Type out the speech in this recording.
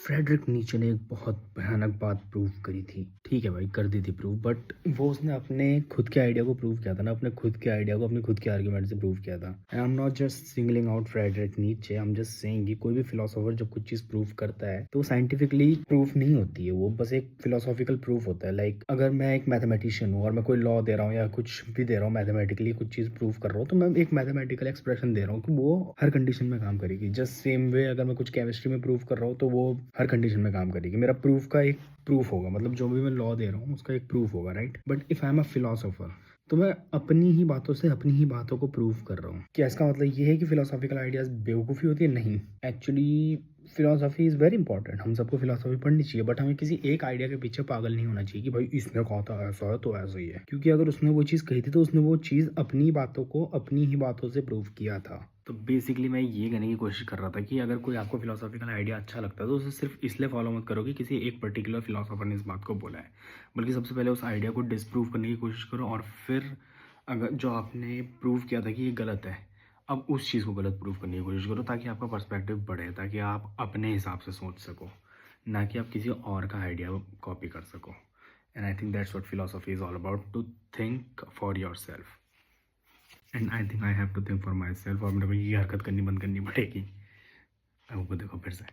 Frederick नीचे ने एक बहुत भयानक बात प्रूव करी थी। ठीक है भाई, कर दी थी प्रूव, बट वो उसने अपने खुद के आइडिया को प्रूव किया था ना, अपने खुद के आइडिया को अपने खुद के आर्ग्यूमेंट से प्रूव किया था। I am not just singling out Friedrich Nietzsche, I am just saying कि कोई भी फिलोसोफर जब कुछ चीज प्रूव करता है तो साइंटिफिकली प्रूफ नहीं होती है, वो बस एक फिलोसॉफिकल प्रूफ होता है। लाइक अगर मैं एक मैथमेटिशियन हूँ और मैं कोई लॉ दे रहा हूँ या कुछ भी दे रहा हूँ, मैथमेटिकली कुछ चीज प्रूव कर रहा हूँ, तो मैं एक मैथमेटिकल एक्सप्रेशन दे रहा हूँ कि वो हर कंडीशन में काम करेगी। जस्ट सेम वे अगर मैं कुछ केमिस्ट्री में प्रूव कर रहा हूँ तो वो हर कंडीशन में काम करेगी। मेरा प्रूफ का एक प्रूफ होगा, मतलब जो भी मैं लॉ दे रहा हूँ उसका एक प्रूफ होगा, right. But if I am a philosopher तो मैं अपनी ही बातों से अपनी ही बातों को प्रूव कर रहा हूँ। क्या इसका मतलब ये है कि फिलोसॉफिकल आइडियाज बेवकूफ़ी होती है? नहीं, actually philosophy is very important, हम सबको फिलोसॉफी पढ़नी चाहिए, बट हमें किसी एक आइडिया के पीछे पागल नहीं होना चाहिए कि भाई इसने कहा था ऐसा है तो ऐसा ही है। क्योंकि अगर उसने वो चीज़ कही थी तो उसने वो चीज़ अपनी बातों को अपनी ही बातों से प्रूव किया था। तो बेसिकली मैं ये कहने की कोशिश कर रहा था कि अगर कोई आपको फिलोसॉफिकल आइडिया अच्छा लगता है तो उसे सिर्फ इसलिए फॉलो मत करो कि किसी एक पर्टिकुलर फिलोसोफर ने इस बात को बोला है, बल्कि सबसे पहले उस आइडिया को डिसप्रूव करने की कोशिश करो, और फिर अगर जो आपने प्रूव किया था कि ये गलत है, अब उस चीज़ को गलत प्रूव करने की कोशिश करो, ताकि आपका पर्सपेक्टिव बढ़े, ताकि आप अपने हिसाब से सोच सको, ना कि आप किसी और का आइडिया कॉपी कर सको। And I think that's what philosophy is all about, to think for yourself. And I think I have to think for myself, और मेरे को ये हरकत करनी बंद करनी पड़ेगी। अब देखो फिर से